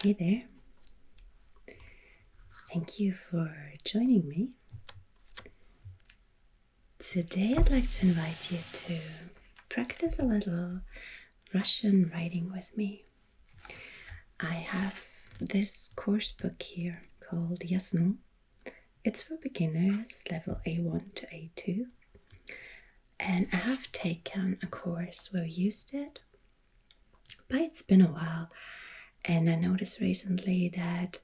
Hey there. Thank you for joining me. Today I'd like to invite you to practice a little Russian writing with me. I have this course book here called Yasno. It's for beginners, level A1 to A2. And I have taken a course where we used it, but it's been a while. And I noticed recently that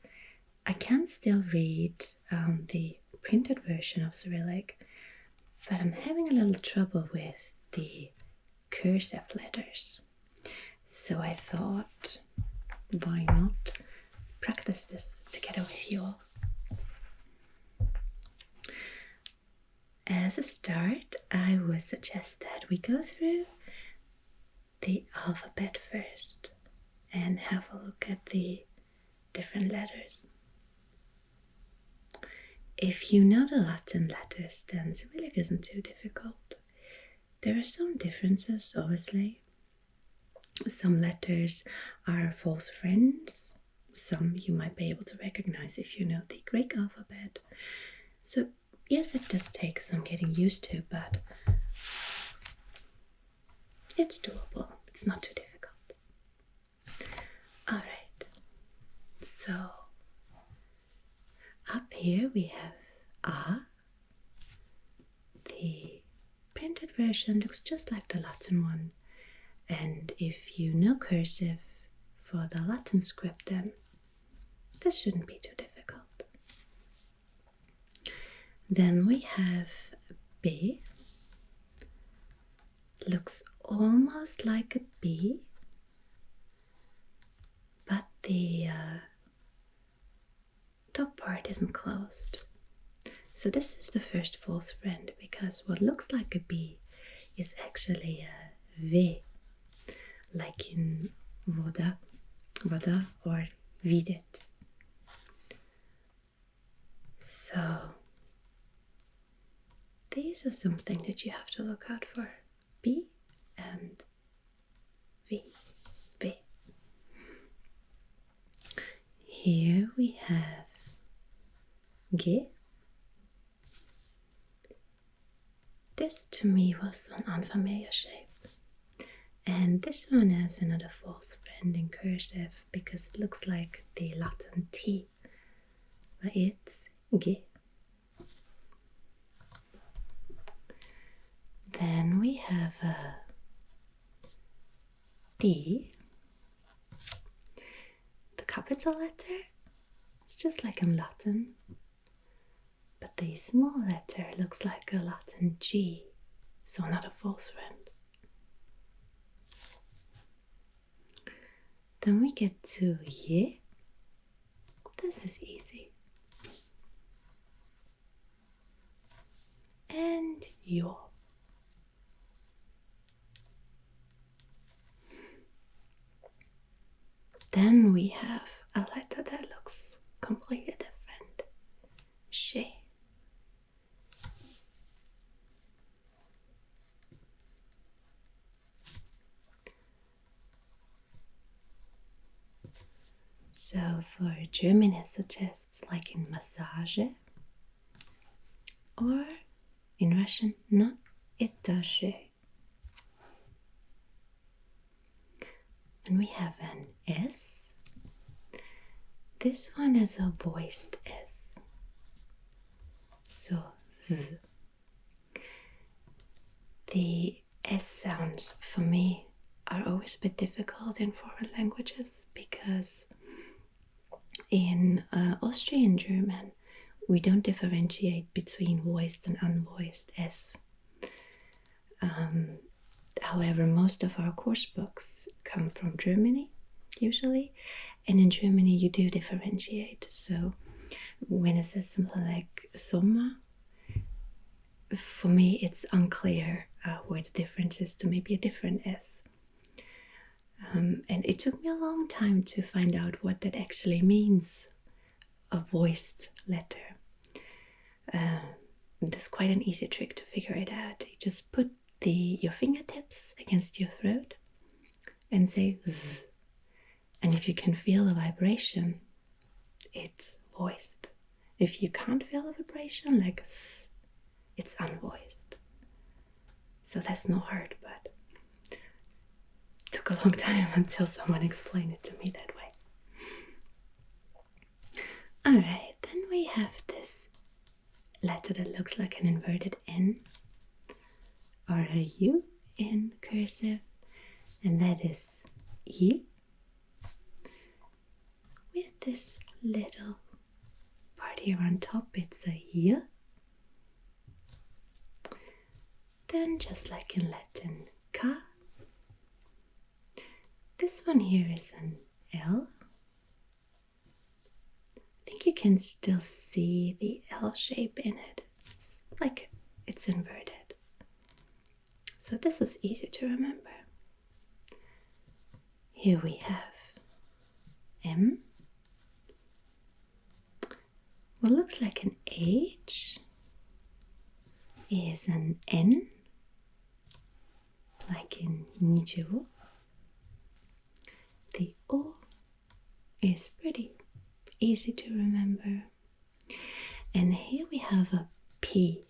I can still read the printed version of Cyrillic, but I'm having a little trouble with the cursive letters. So I thought, why not practice this together with you all? As a start, I would suggest that we go through the alphabet first and have a look at the different letters. If you know the Latin letters, then Cyrillic isn't too difficult. There are some differences, obviously. Some letters are false friends. Some you might be able to recognize if you know the Greek alphabet. So, yes, it does take some getting used to, but it's doable. It's not too difficult. Alright, so up here we have A. The printed version looks just like the Latin one. And if you know cursive for the Latin script, then this shouldn't be too difficult. Then we have B. Looks almost like a B, but the top part isn't closed. So this is the first false friend, because what looks like a B is actually a V, like in voda or videt. So these are something that you have to look out for. B and V. Here we have G. This to me was an unfamiliar shape. And this one has another false friend in cursive because it looks like the Latin T, but it's G. Then we have a D. The capital letter is just like in Latin, but the small letter looks like a Latin G, so not a false friend. Then we get to Y. This is easy. And Yo. Then we have a letter that looks completely different. She. So for German it suggests like in massage, or in Russian, na etage. Then we have an S. This one is a voiced S. So Z. The S sounds for me are always a bit difficult in foreign languages because in Austrian German we don't differentiate between voiced and unvoiced S. However, most of our course books come from Germany, usually, and in Germany you do differentiate. So when it says something like Sommer, for me it's unclear where the difference is to maybe a different S. And it took me a long time to find out what that actually means, a voiced letter. There's quite an easy trick to figure it out. You just put your fingertips against your throat and say Z. And if you can feel a vibration, it's voiced. If you can't feel a vibration, like s, it's unvoiced. So that's not hard, but it took a long time until someone explained it to me that way. Alright, then we have this letter that looks like an inverted N or a U in cursive, and that is I, with this little part here on top. It's a Y. Then, just like in Latin, K. This one here is an L. I think you can still see the L shape in it. It's like it's inverted. So this is easy to remember. Here we have M. What looks like an H is an N, like in nichiwo. The O is pretty easy to remember. And here we have a P.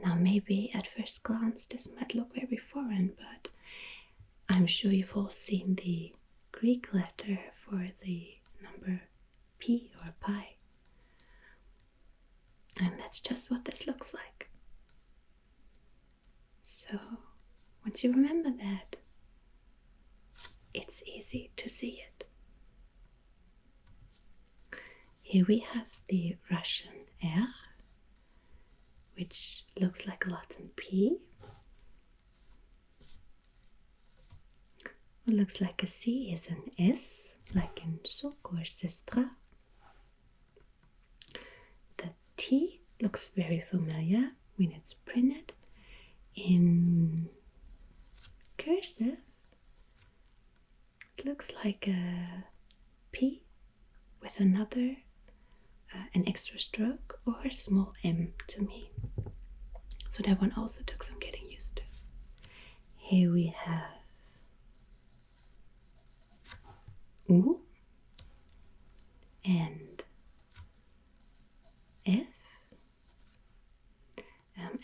Now maybe at first glance this might look very foreign, but I'm sure you've all seen the Greek letter for the number P or pi. And that's just what this looks like. So once you remember that, it's easy to see it. Here we have the Russian R, which looks like a Latin P. What looks like a C is an S, like in sok or sestra. The T looks very familiar when it's printed. In cursive, it looks like a P with another, an extra stroke, or a small M to me. So that one also took some getting used to. Here we have U and F.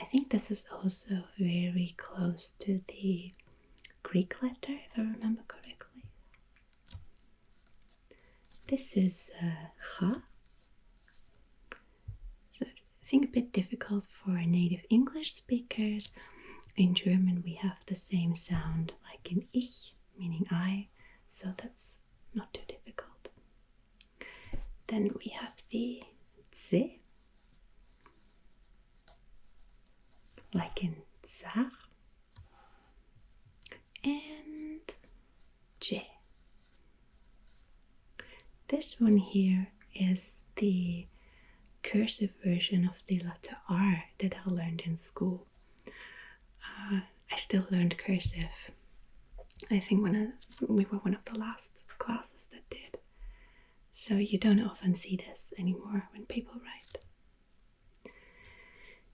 I think this is also very close to the Greek letter, if I remember correctly. This is H. So I think a bit difficult for native English speakers. In German we have the same sound like in ich, meaning I, so that's not too difficult. Then we have the Z, like in Tsar, and J. This one here is the cursive version of the letter R that I learned in school. I still learned cursive. I think we were one of the last classes that did. So you don't often see this anymore when people write.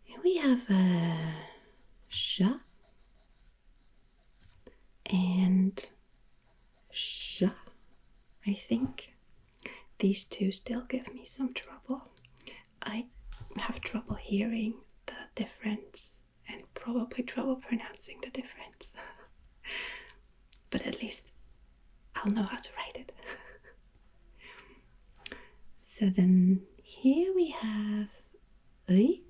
Here we have a sh and sh. I think these two still give me some trouble. I have trouble hearing the difference and probably trouble pronouncing the difference. But at least I'll know how to write it. So then here we have I,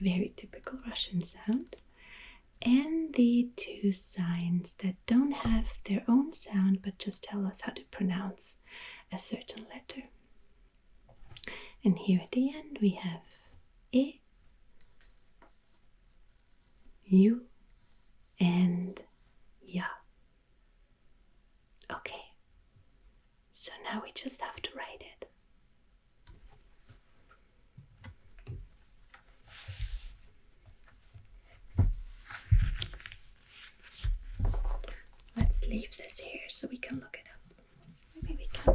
very typical Russian sound, and the two signs that don't have their own sound but just tell us how to pronounce a certain letter. And here at the end we have E, U, and Ya. Okay, so now we just have to write it. Let's leave this here so we can look it up. Maybe we can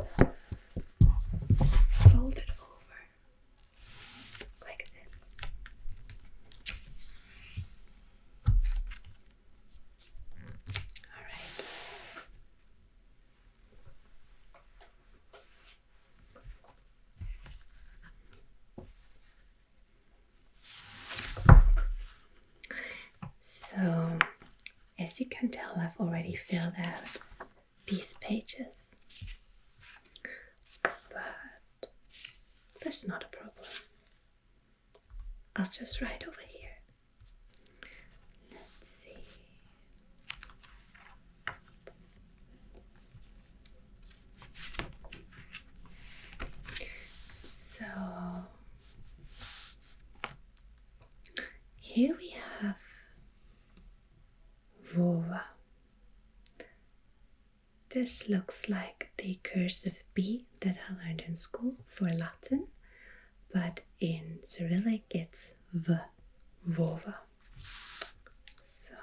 fold it over like this. Alright. I've already filled out these pages. But that's not a problem. I'll just write over here. Let's see. So here we have Vova. This looks like the cursive B that I learned in school for Latin, but in Cyrillic it's V, Vova. So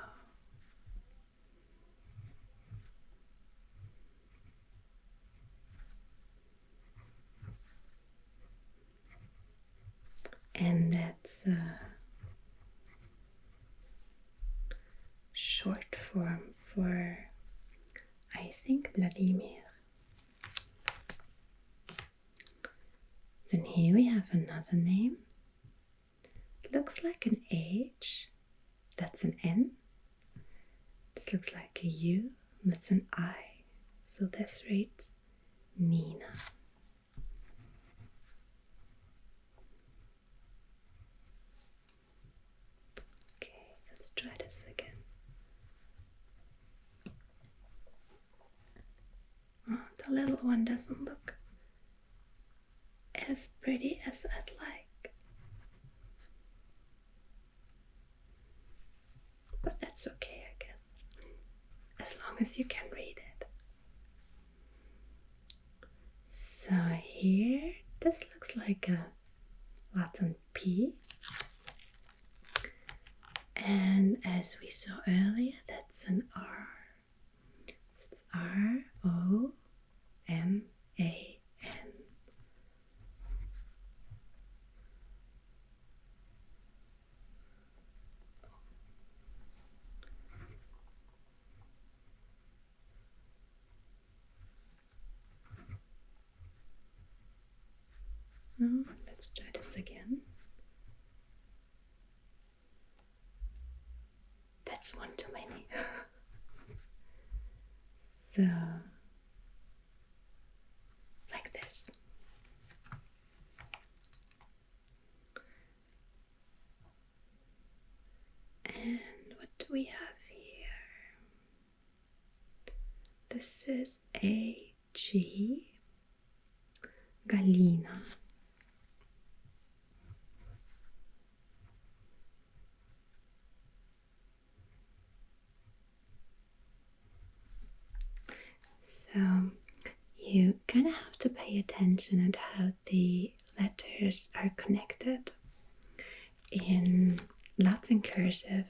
and that's short form for, I think, Vladimir. Then here we have another name. It looks like an H. That's an N. This looks like a U. That's an I. So this reads Nina. Okay, let's try this again. Oh, the little one doesn't look as pretty as I'd like. But that's okay, I guess. As long as you can read it. So here, this looks like a Latin P. And as we saw earlier, that's an R. So it's R-O-M-A-N. Let's try this again. That's one too many. So, like this. And what do we have here? This is A-G, Galina. So you kind of have to pay attention at how the letters are connected. In Latin cursive,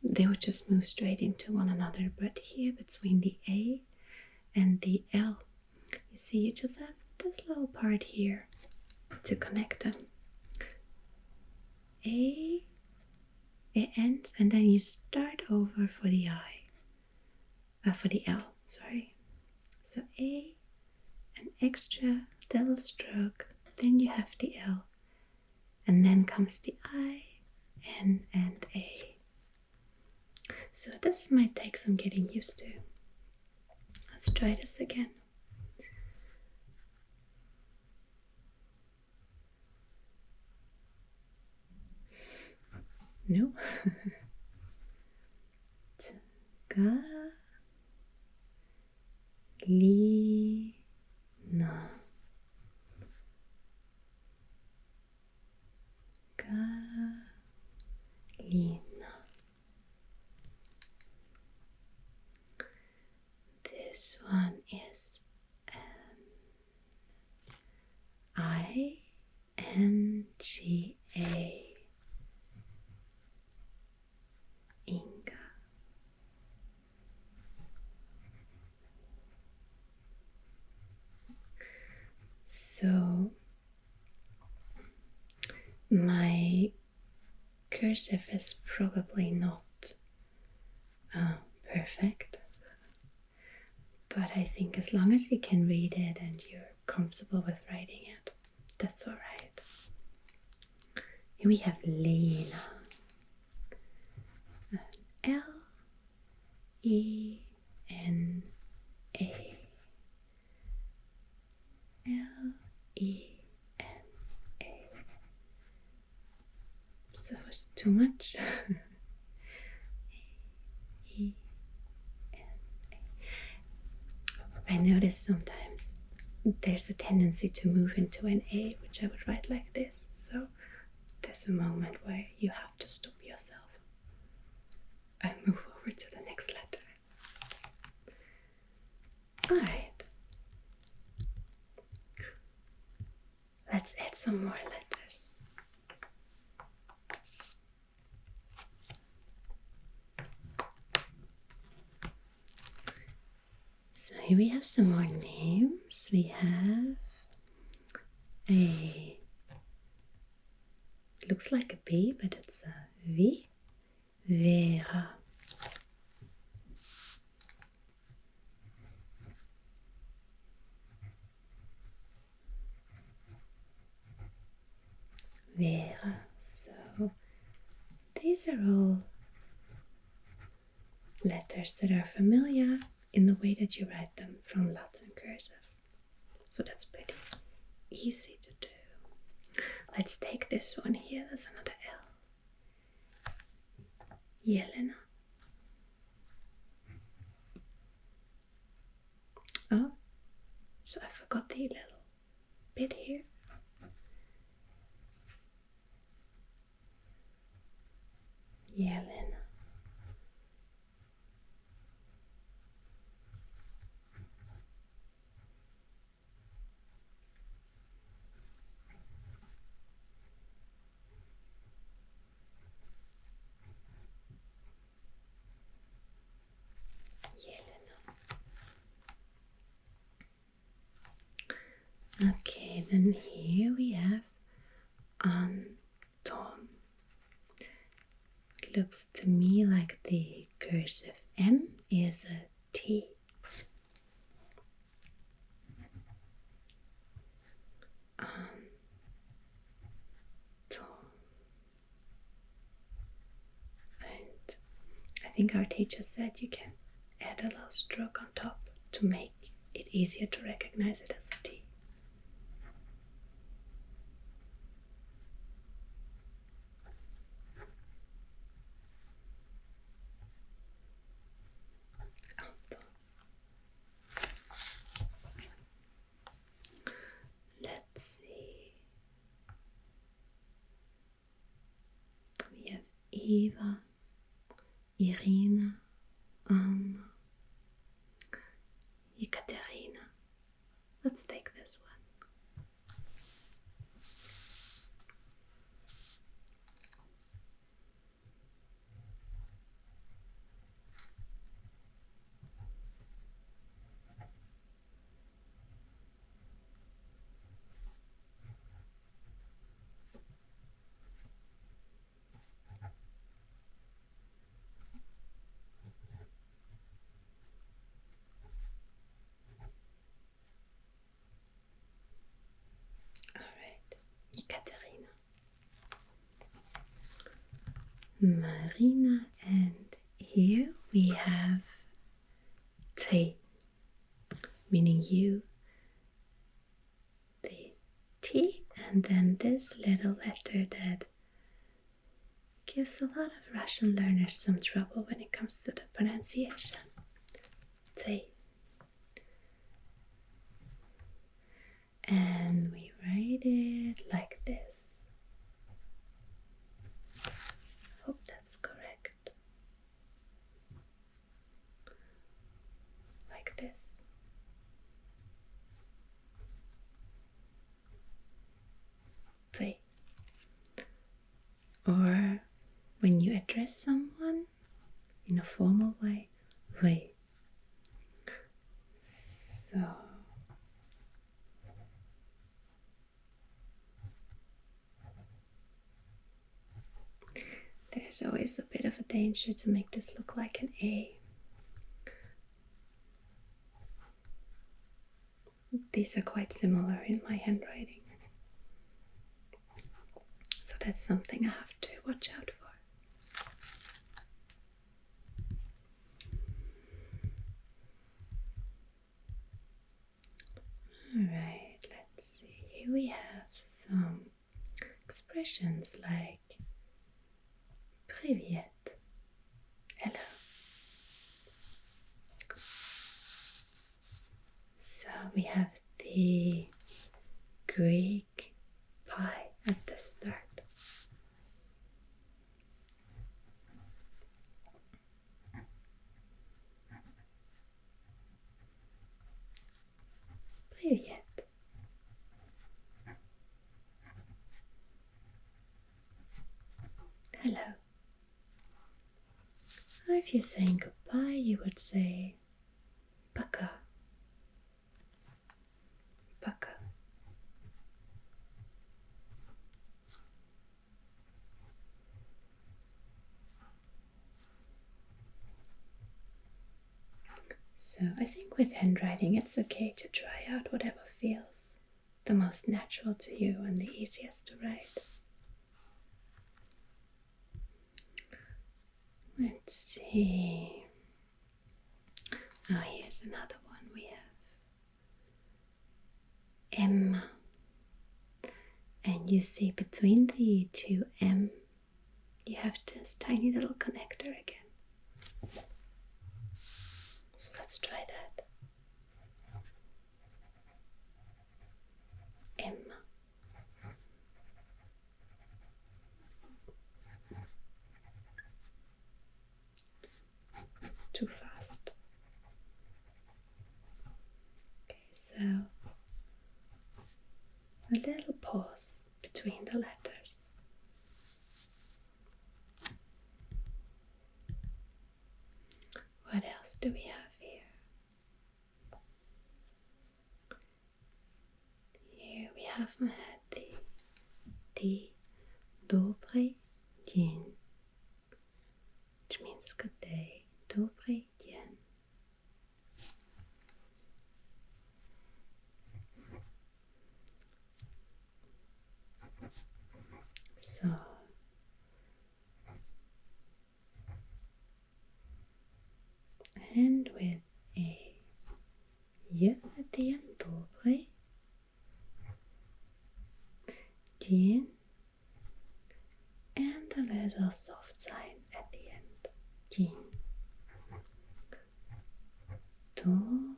they would just move straight into one another, but here between the A and the L, you see you just have this little part here to connect them. A, it ends, and then you start over for the for the L, sorry. So A, an extra little stroke, then you have the L, and then comes the I, N, and A. So this might take some getting used to. Let's try this again. No. Galina. Galina. This one is I-N-G-A. Inga. So my cursive is probably not perfect, but I think as long as you can read it and you're comfortable with writing it, that's all right. Here we have Lena. L E N A L E N A. That was too much. E N A. I notice sometimes there's a tendency to move into an A, which I would write like this. So there's a moment where you have to stop yourself and move over to the next letter. Alright. Let's add some more letters. So here we have some more names. We have a, looks like a B, but it's a V. Vera. Vera. So these are all letters that are familiar in the way that you write them from Latin cursive. So that's pretty easy to do. Let's take this one here. There's another L. Yelena. Oh, so I forgot the little bit here. Yelena. Okay, then here we have Anton. It looks to me like the cursive M is a T. Anton. And I think our teacher said you can add a little stroke on top to make it easier to recognize it as a T. Let's see. We have Eva, Irina, Anna, Ekaterina. Let's take this one. Ekaterina, Marina, and here we have T, meaning you, the T, and then this little letter that gives a lot of Russian learners some trouble when it comes to the pronunciation. T. And we write it like this. Hope that's correct. Like this. T. Or when you address someone in a formal way, we. So there's always a bit of a danger to make this look like an A. These are quite similar in my handwriting. So that's something I have to watch out for. here we have some expressions like Привет, hello. So we have the Greek pie at the start. Привет. Hello. Or if you're saying goodbye, you would say пока. Пока. So I think with handwriting it's okay to try out whatever feels the most natural to you and the easiest to write. Let's see. Oh, here's another one. We have Emma. And you see between the two M, you have this tiny little connector again. So let's try that. Emma. Too fast. Okay, so a little pause between the letters. What else do we have here? Here we have the Добрый день, which means good day. Добрый день. So and with a Y at the end, Добрый день, and a little soft sign at the end. День. Добрый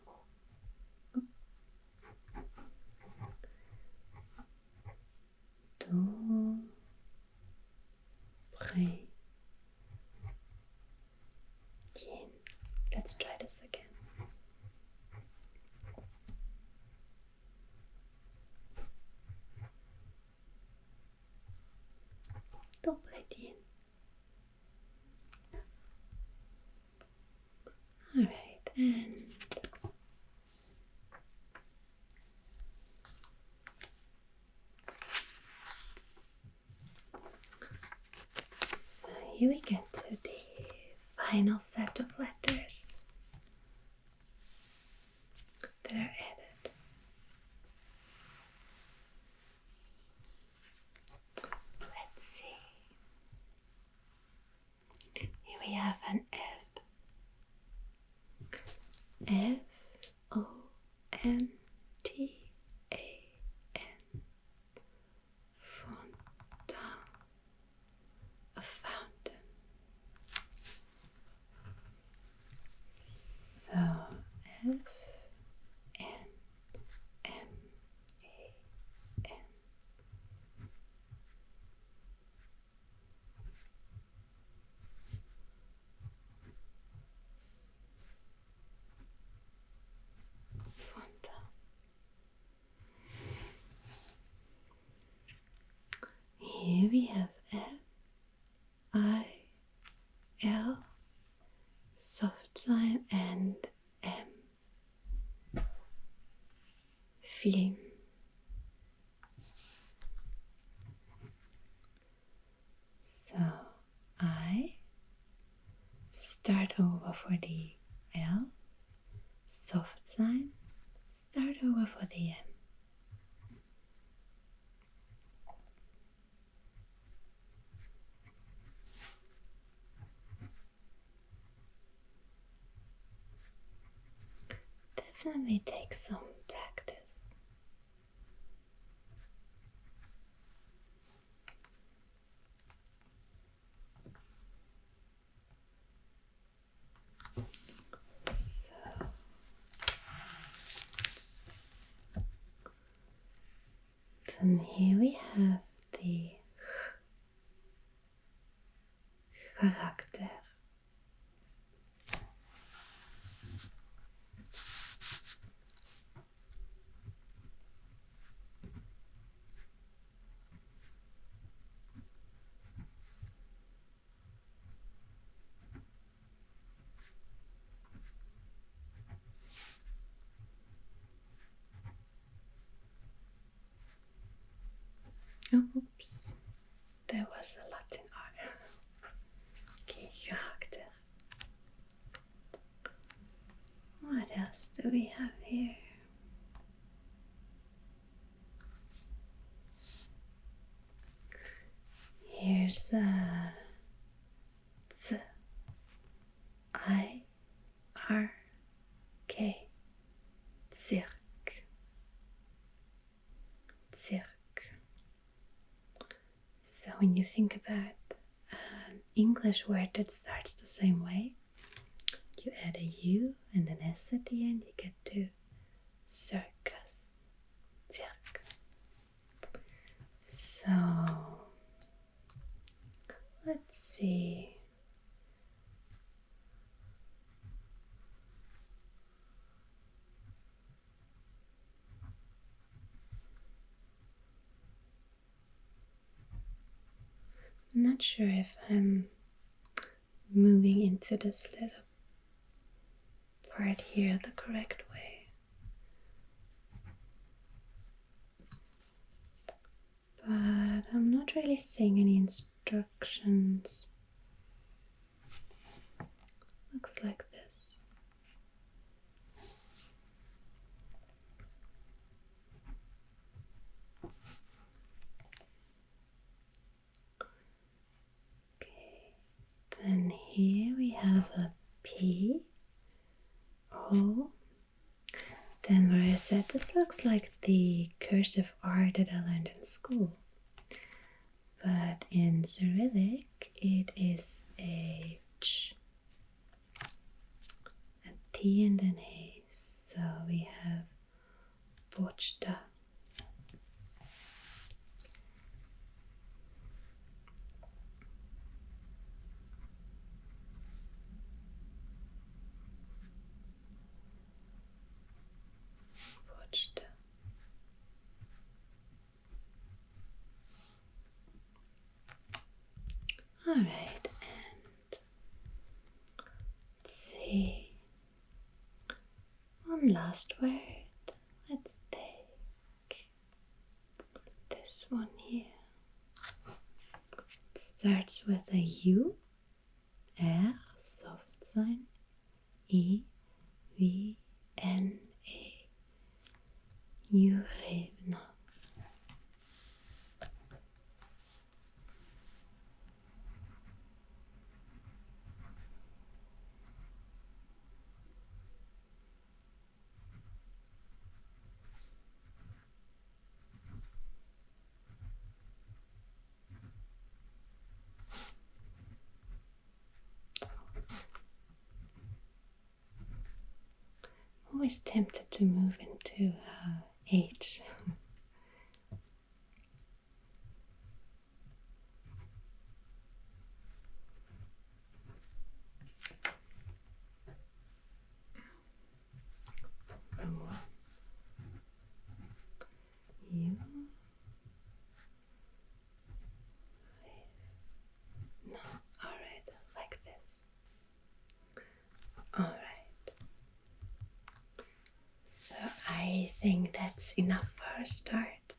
день. Let's try this again. Добрый день. Alright, and so here we get to the final set of letters that are added. Let's see. Here we have an F. F-O-N-T-A-N. Fontaine. A fountain. So F-N-M-A-N. Here we have F-I-L, soft sign, and M, film. So I start over for the L, soft sign, start over for the M. Definitely take some practice. Then here we have the character. Oops, there was a Latin R. Okay, character. What else do we have here? Here's a C-I-R-K. Cirque. Cirque. So when you think about an English word that starts the same way, you add a U and an S at the end, you get to circus. Cirque. So let's see. I'm not sure if I'm moving into this little part here the correct way. But I'm not really seeing any instructions. Looks like this. Okay, then here we have a P, O. Then where I said this looks like the cursive R that I learned in school. But in Cyrillic it is a ch, a T and an A. So we have počta. Počta. Alright, and let's see. One last word. Let's take this one here. It starts with a U, R, soft sign, I, V, N, A. Jurevna. Always tempted to move into H. You. No, alright, like this. Alright. So I think that's enough for a start.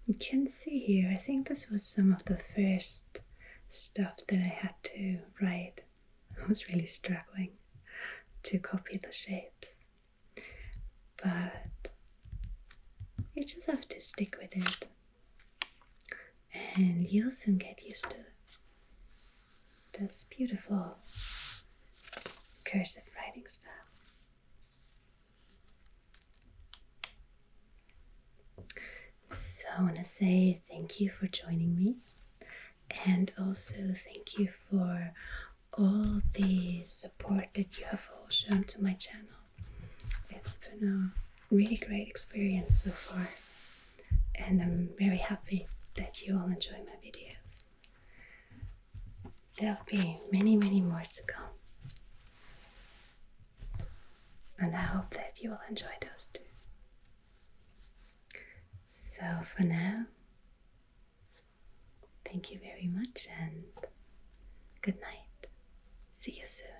You can see here, I think this was some of the first stuff that I had to write. I was really struggling to copy the shapes. But you just have to stick with it. And you'll soon get used to this beautiful cursive writing style. So I want to say thank you for joining me, and also thank you for all the support that you have all shown to my channel. It's been really great experience so far, and I'm very happy that you all enjoy my videos. There'll be many, many more to come, and I hope that you will enjoy those too. So for now, thank you very much and good night. See you soon.